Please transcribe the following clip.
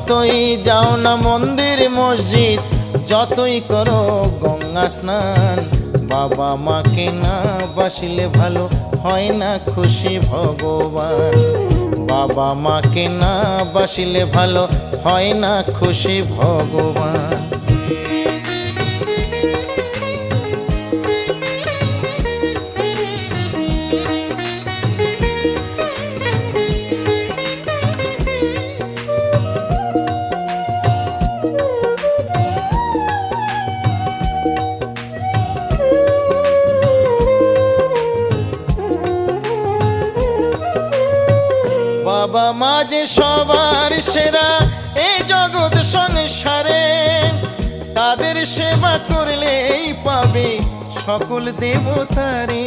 যতই যাও না মন্দির মসজিদ, যতই করো গঙ্গা স্নান, বাবা মাকে না বাসিলে ভালো হয় না খুশি ভগবান। বাবা মাকে না বাসিলে ভালো হয় না খুশি ভগবান। বাবা মা যে সবার সেরা এই জগৎ সংসারে, তাদের সেবা করলেই পাবে সকল দেবতারে।